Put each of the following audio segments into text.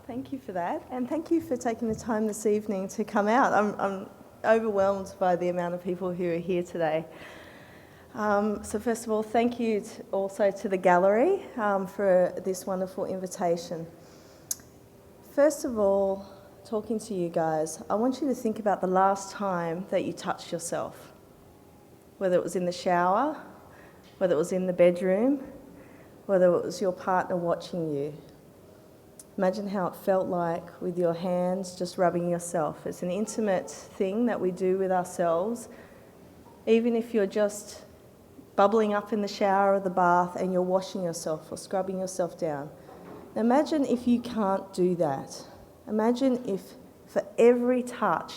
Thank you for that, and thank you for taking the time this evening to come out. I'm overwhelmed by the amount of people who are here today. So first of all, thank you also to the gallery for this wonderful invitation. First of all, talking to you guys, I want you to think about the last time that you touched yourself, whether it was in the shower, whether it was in the bedroom, whether it was your partner watching you. Imagine how it felt like with your hands just rubbing yourself. It's an intimate thing that we do with ourselves. Even if you're just bubbling up in the shower or the bath and you're washing yourself or scrubbing yourself down. Imagine if you can't do that. Imagine if for every touch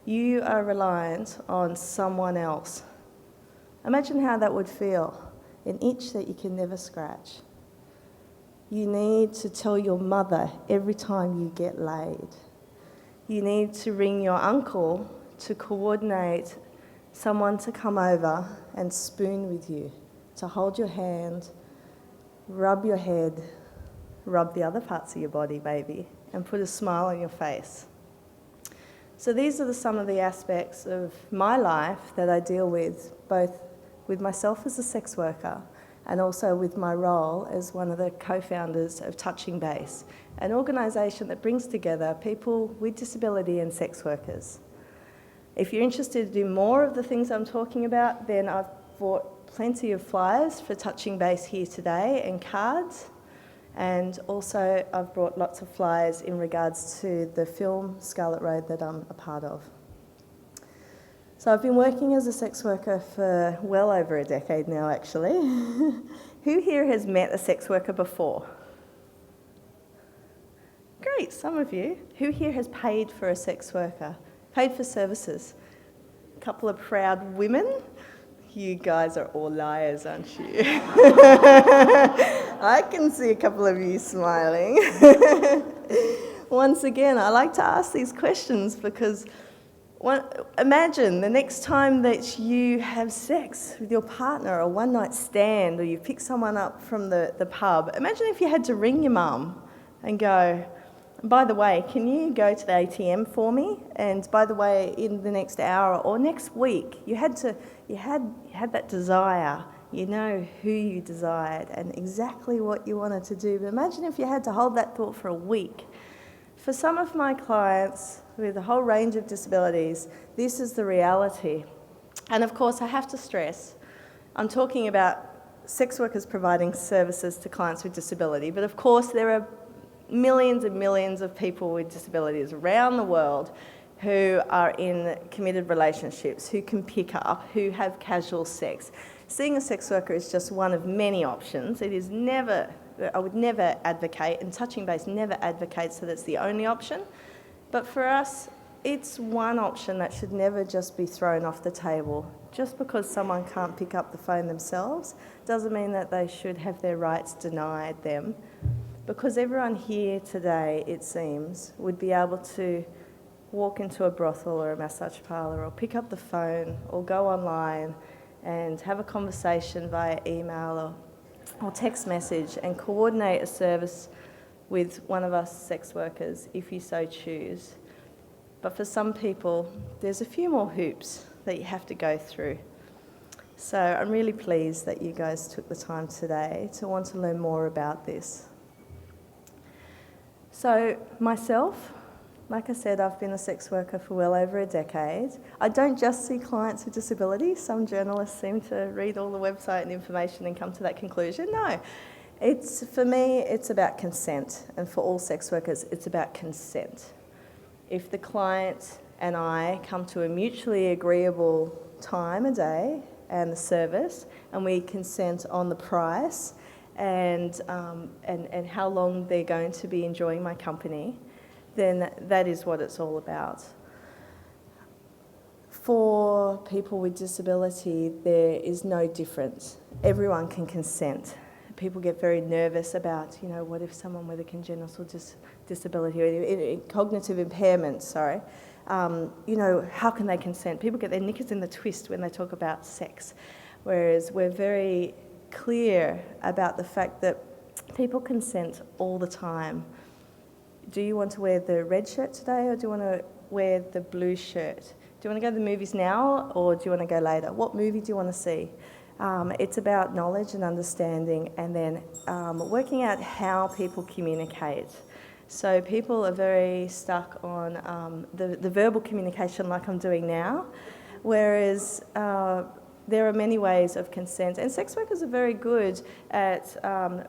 you are reliant on someone else. Imagine how that would feel, an itch that you can never scratch. You need to tell your mother every time you get laid. You need to ring your uncle to coordinate someone to come over and spoon with you, to hold your hand, rub your head, rub the other parts of your body, maybe, and put a smile on your face. So these are some of the aspects of my life that I deal with, both with myself as a sex worker and also with my role as one of the co-founders of Touching Base, an organisation that brings together people with disability and sex workers. If you're interested to do more of the things I'm talking about, then I've bought plenty of flyers for Touching Base here today and cards. And also I've brought lots of flyers in regards to the film Scarlet Road that I'm a part of. So I've been working as a sex worker for well over a decade now, actually. Who here has met a sex worker before? Great, some of you. Who here has paid for a sex worker? Paid for services? A couple of proud women. You guys are all liars, aren't you? I can see a couple of you smiling. Once again, I like to ask these questions because imagine the next time that you have sex with your partner, or one night stand, or you pick someone up from the pub. Imagine if you had to ring your mum and go, by the way, can you go to the ATM for me? And by the way, in the next hour or next week, you had that desire. You know who you desired and exactly what you wanted to do. But imagine if you had to hold that thought for a week. For some of my clients with a whole range of disabilities, this is the reality. And of course, I have to stress, I'm talking about sex workers providing services to clients with disability, but of course there are millions and millions of people with disabilities around the world who are in committed relationships, who can pick up, who have casual sex. Seeing a sex worker is just one of many options. It is never, I would never advocate, and Touching Base never advocates that it's the only option. But for us, it's one option that should never just be thrown off the table. Just because someone can't pick up the phone themselves doesn't mean that they should have their rights denied them. Because everyone here today, it seems, would be able to walk into a brothel or a massage parlour or pick up the phone or go online and have a conversation via email or text message and coordinate a service with one of us sex workers if you so choose. But for some people, there's a few more hoops that you have to go through. So I'm really pleased that you guys took the time today to want to learn more about this. So myself, like I said, I've been a sex worker for well over a decade. I don't just see clients with disabilities. Some journalists seem to read all the website and information and come to that conclusion. No, for me, it's about consent. And for all sex workers, it's about consent. If the client and I come to a mutually agreeable time a day and the service, and we consent on the price and how long they're going to be enjoying my company, then that is what it's all about. For people with disability, there is no difference. Everyone can consent. People get very nervous about, what if someone with a congenital disability or cognitive impairment, how can they consent? People get their knickers in the twist when they talk about sex, whereas we're very clear about the fact that people consent all the time. do you want to wear the red shirt today, or do you want to wear the blue shirt? Do you want to go to the movies now, or do you want to go later? What movie do you want to see? It's about knowledge and understanding, and then working out how people communicate. So people are very stuck on the verbal communication like I'm doing now, whereas there are many ways of consent. And sex workers are very good at,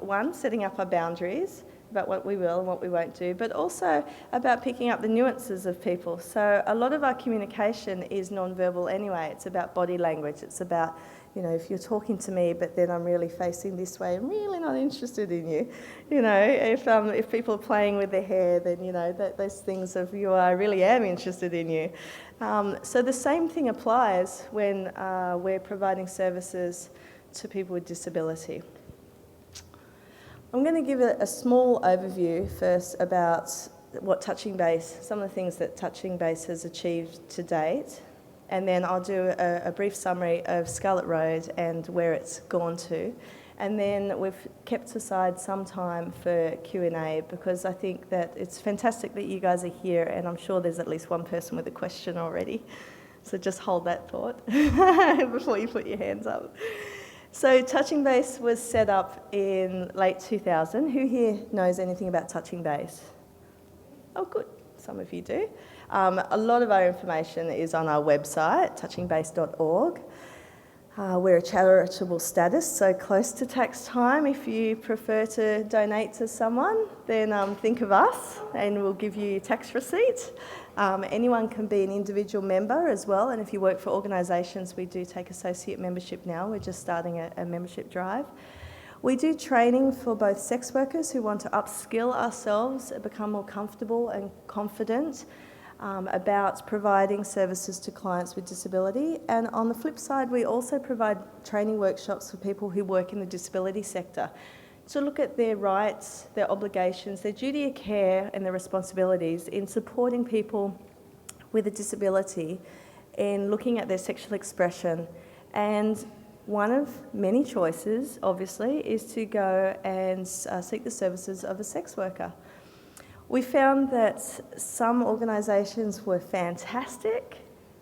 one, setting up our boundaries about what we will and what we won't do, but also about picking up the nuances of people. So a lot of our communication is non-verbal anyway. It's about body language. It's about, you know, if you're talking to me, but then I'm really facing this way, I'm really not interested in you. You know, if people are playing with their hair, then, you know, those things of you, I really am interested in you. So the same thing applies when we're providing services to people with disability. I'm going to give a small overview first about what Touching Base, some of the things that Touching Base has achieved to date, and then I'll do a brief summary of Scarlet Road and where it's gone to. And then we've kept aside some time for Q&A because I think that it's fantastic that you guys are here, and I'm sure there's at least one person with a question already. So just hold that thought before you put your hands up. So Touching Base was set up in late 2000. Who here knows anything about Touching Base? Oh, good. Some of you do. A lot of our information is on our website, touchingbase.org. We're a charitable status, so close to tax time. If you prefer to donate to someone, then think of us and we'll give you tax receipts. Anyone can be an individual member as well, and if you work for organisations, we do take associate membership now. We're just starting a membership drive. We do training for both sex workers who want to upskill ourselves, become more comfortable and confident about providing services to clients with disability. And on the flip side, we also provide training workshops for people who work in the disability sector to look at their rights, their obligations, their duty of care and their responsibilities in supporting people with a disability in looking at their sexual expression. And one of many choices, obviously, is to go and seek the services of a sex worker. We found that some organisations were fantastic.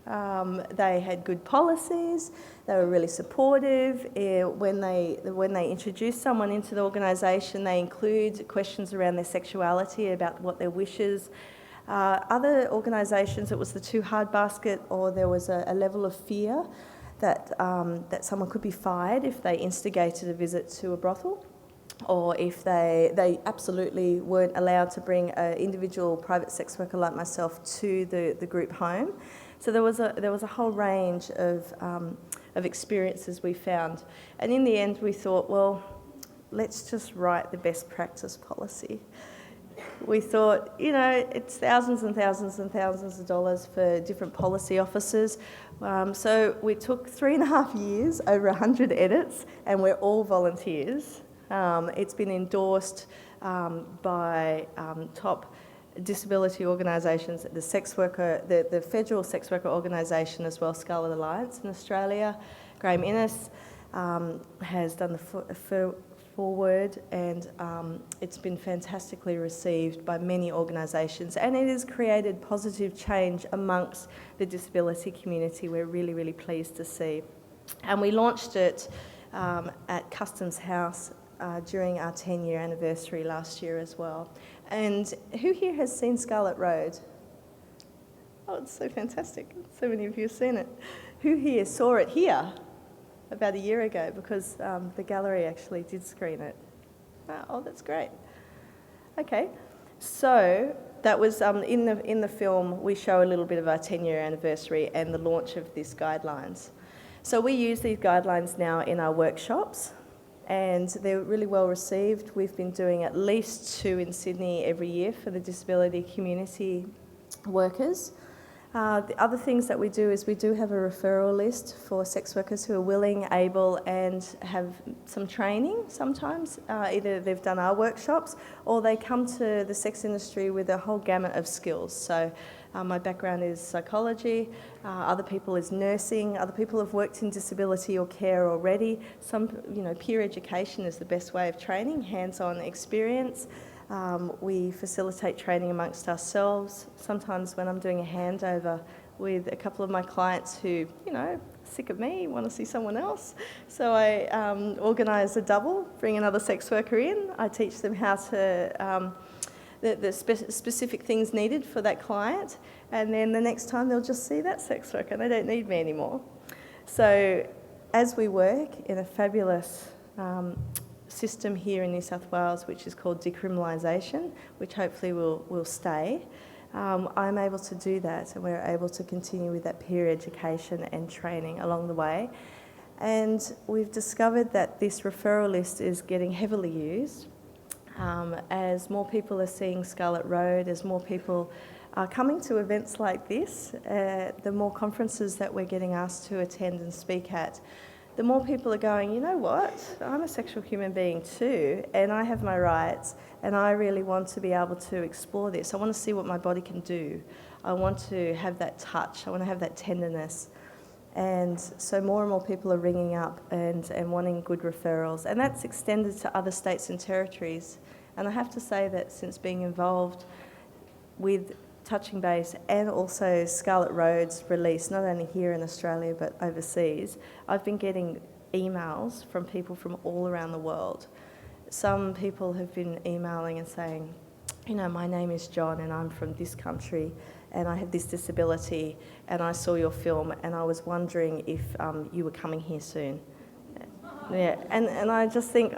They had good policies. They were really supportive. When they introduce someone into the organisation, they include questions around their sexuality, about what their wishes. Other organisations, it was the too hard basket, or there was a level of fear that someone could be fired if they instigated a visit to a brothel, or if they absolutely weren't allowed to bring an individual private sex worker like myself to the group home. So there was a whole range of experiences we found. And in the end, we thought, well, let's just write the best practice policy. We thought, you know, it's thousands and thousands and thousands of dollars for different policy officers. So we took 3.5 years, over 100 edits, and we're all volunteers. It's been endorsed by top disability organisations, the sex worker, the federal sex worker organisation as well, Scarlet Alliance in Australia. Graham Innes has done the forward, and it's been fantastically received by many organisations, and it has created positive change amongst the disability community. We're really, really pleased to see. And we launched it at Customs House during our 10-year anniversary last year as well. And who here has seen Scarlet Road? Oh, it's so fantastic. So many of you have seen it. Who here saw it here about a year ago, because the gallery actually did screen it? Oh, that's great. Okay, so that was in the film, we show a little bit of our 10-year anniversary and the launch of these guidelines. So we use these guidelines now in our workshops, and they're really well received. We've been doing at least 2 in Sydney every year for the disability community workers. The other things that we do is we do have a referral list for sex workers who are willing, able, and have some training sometimes. Either they've done our workshops or they come to the sex industry with a whole gamut of skills. So my background is psychology, other people is nursing, other people have worked in disability or care already. Some, peer education is the best way of training, hands-on experience. We facilitate training amongst ourselves. Sometimes when I'm doing a handover with a couple of my clients who, sick of me, want to see someone else. So I organise a double, bring another sex worker in. I teach them how to, the specific things needed for that client, and then the next time they'll just see that sex worker. They don't need me anymore. So as we work in a fabulous system here in New South Wales, which is called decriminalisation, which hopefully will stay, I'm able to do that, and we're able to continue with that peer education and training along the way. And we've discovered that this referral list is getting heavily used. As more people are seeing Scarlet Road, as more people are coming to events like this, the more conferences that we're getting asked to attend and speak at, the more people are going, you know what, I'm a sexual human being too, and I have my rights, and I really want to be able to explore this. I want to see what my body can do. I want to have that touch. I want to have that tenderness. And so more and more people are ringing up and wanting good referrals, and that's extended to other states and territories. And I have to say that since being involved with Touching Base and also Scarlet Road's release, not only here in Australia but overseas, I've been getting emails from people from all around the world. Some people have been emailing and saying, my name is John and I'm from this country and I have this disability and I saw your film and I was wondering if you were coming here soon. Yeah, and I just think,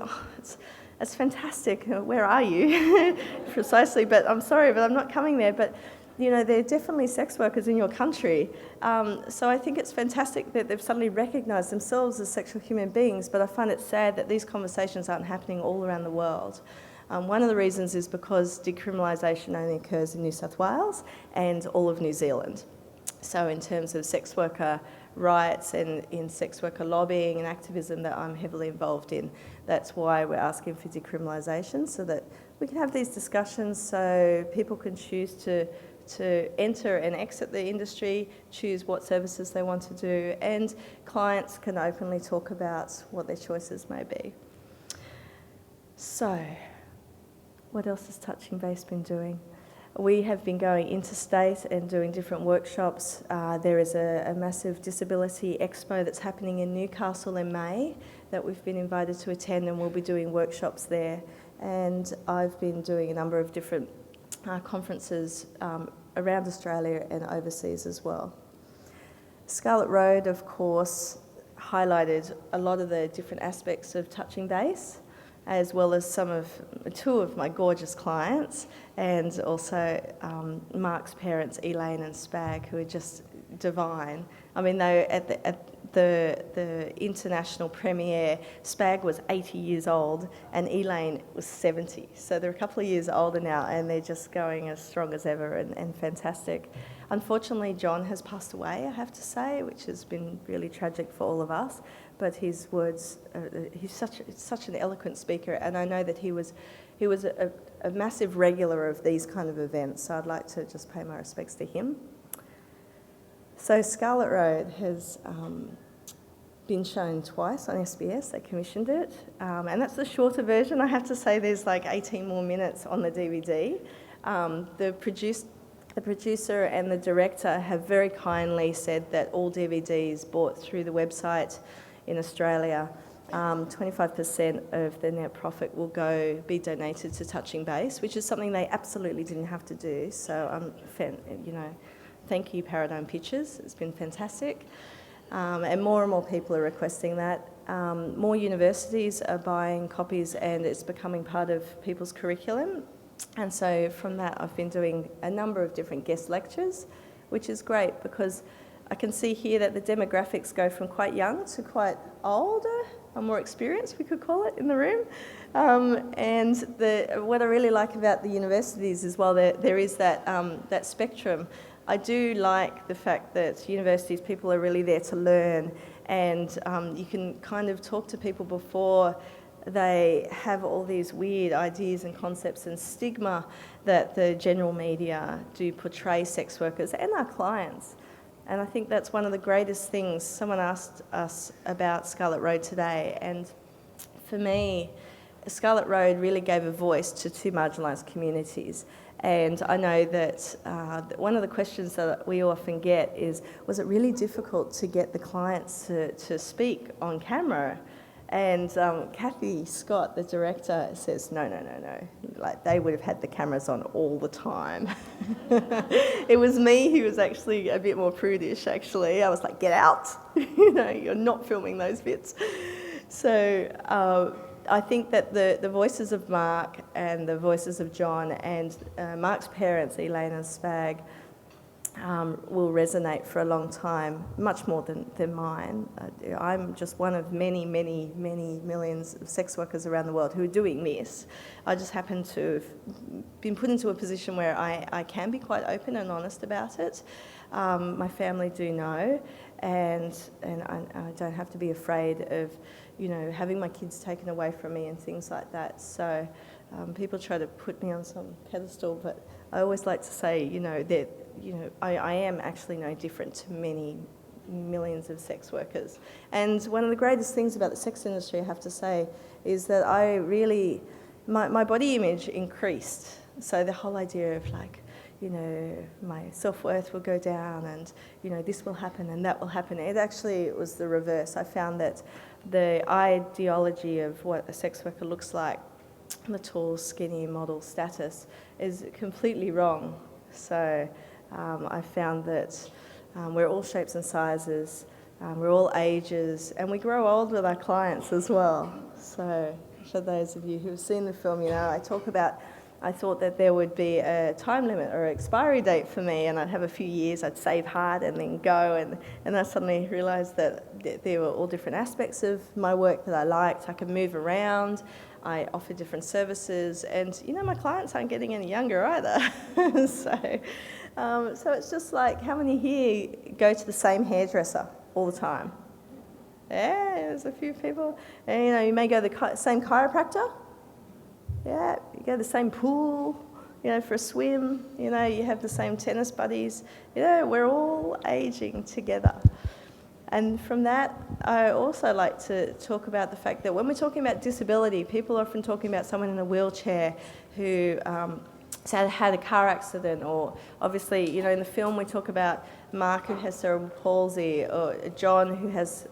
it's fantastic. Where are you? Precisely, but I'm sorry, but I'm not coming there. But, there are definitely sex workers in your country. So I think it's fantastic that they've suddenly recognised themselves as sexual human beings, but I find it sad that these conversations aren't happening all around the world. One of the reasons is because decriminalisation only occurs in New South Wales and all of New Zealand. So in terms of sex worker rights and in sex worker lobbying and activism that I'm heavily involved in, that's why we're asking for decriminalisation, so that we can have these discussions so people can choose to enter and exit the industry, choose what services they want to do, and clients can openly talk about what their choices may be. So, what else has Touching Base been doing? We have been going interstate and doing different workshops. There is a massive disability expo that's happening in Newcastle in May that we've been invited to attend, and we'll be doing workshops there. And I've been doing a number of different conferences around Australia and overseas as well. Scarlet Road, of course, highlighted a lot of the different aspects of Touching Base, as well as two of my gorgeous clients, and also Mark's parents, Elaine and Spag, who are just divine. I mean, at the international premiere, Spag was 80 years old and Elaine was 70. So they're a couple of years older now and they're just going as strong as ever and fantastic. Unfortunately, John has passed away, I have to say, which has been really tragic for all of us. But his words, he's such an eloquent speaker, and I know that he was a massive regular of these kind of events, so I'd like to just pay my respects to him. So Scarlet Road has been shown twice on SBS. They commissioned it, and that's the shorter version. I have to say there's like 18 more minutes on the DVD. The producer and the director have very kindly said that all DVDs bought through the website in Australia, 25% of the net profit will be donated to Touching Base, which is something they absolutely didn't have to do. So, thank you, Paradigm Pictures. It's been fantastic. And more people are requesting that. More universities are buying copies and it's becoming part of people's curriculum. And so from that, I've been doing a number of different guest lectures, which is great because I can see here that the demographics go from quite young to quite older, or more experienced, we could call it, in the room. And what I really like about the universities is while there is that spectrum, I do like the fact that universities, people are really there to learn, and you can kind of talk to people before they have all these weird ideas and concepts and stigma that the general media do portray sex workers and our clients. And I think that's one of the greatest things. Someone asked us about Scarlet Road today, and for me, Scarlet Road really gave a voice to two marginalised communities. And I know that one of the questions that we often get is, was it really difficult to get the clients to speak on camera? And Kathy Scott, the director, says, no. Like, they would have had the cameras on all the time. It was me who was actually a bit more prudish, actually. I was like, get out. You're not filming those bits. So I think that the voices of Mark and the voices of John and Mark's parents, Elaine and Spag, will resonate for a long time, much more than mine. I'm just one of many millions of sex workers around the world who are doing this. I just happen to have been put into a position where I can be quite open and honest about it. My family do know, and I don't have to be afraid of, having my kids taken away from me and things like that. So people try to put me on some pedestal, but I always like to say, that I am actually no different to many millions of sex workers. And one of the greatest things about the sex industry, I have to say, is that my body image increased. So the whole idea of my self-worth will go down and, this will happen and that will happen. It was the reverse. I found that the ideology of what a sex worker looks like, the tall, skinny model status, is completely wrong. So I found that we're all shapes and sizes, we're all ages, and we grow old with our clients as well. So for those of you who've seen the film, I thought that there would be a time limit or an expiry date for me, and I'd have a few years, I'd save hard and then go, and I suddenly realised that there were all different aspects of my work that I liked. I could move around, I offer different services, and my clients aren't getting any younger either. So it's just like, how many here go to the same hairdresser all the time? Yeah, there's a few people. And you may go to the same chiropractor. Yeah, you go to the same pool, for a swim. You have the same tennis buddies. We're all aging together. And from that, I also like to talk about the fact that when we're talking about disability, people are often talking about someone in a wheelchair who had a car accident, or obviously, in the film we talk about Mark who has cerebral palsy, or John who has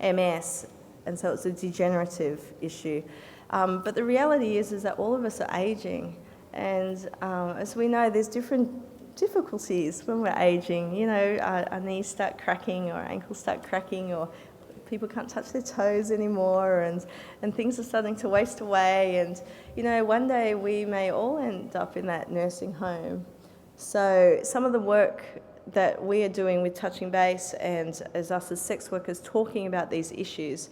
MS, and so it's a degenerative issue. But the reality is that all of us are aging, and as we know, there's different difficulties when we're aging. Our knees start cracking, or our ankles start cracking, or people can't touch their toes anymore, and things are starting to waste away. And one day we may all end up in that nursing home. So some of the work that we are doing with Touching Base, and as us as sex workers talking about these issues,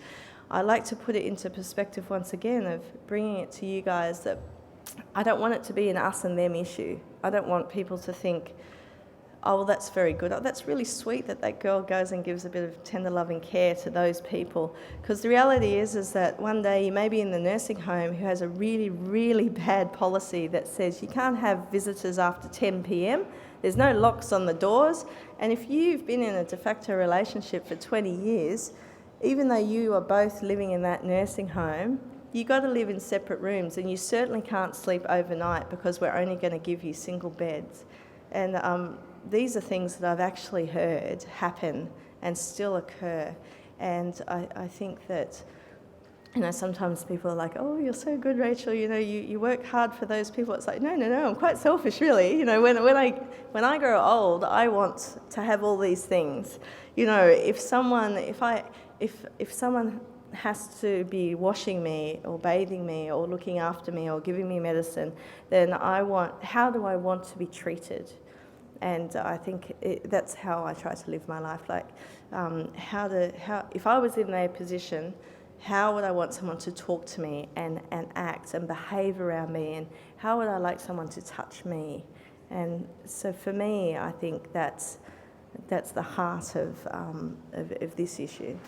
I like to put it into perspective once again of bringing it to you guys that I don't want it to be an us and them issue. I don't want people to think, oh, well, that's very good. Oh, that's really sweet that girl goes and gives a bit of tender loving care to those people. Because the reality is that one day you may be in the nursing home who has a really, really bad policy that says you can't have visitors after 10 p.m. There's no locks on the doors. And if you've been in a de facto relationship for 20 years, even though you are both living in that nursing home, you've got to live in separate rooms, and you certainly can't sleep overnight because we're only going to give you single beds. And these are things that I've actually heard happen and still occur. And I think that, sometimes people are like, oh, you're so good, Rachel, you work hard for those people. It's like, no, I'm quite selfish, really. When I grow old, I want to have all these things. If someone has to be washing me or bathing me or looking after me or giving me medicine, then how do I want to be treated? And I think that's how I try to live my life. If I was in their position, how would I want someone to talk to me and act and behave around me, and how would I like someone to touch me? And so for me, I think that's the heart of this issue.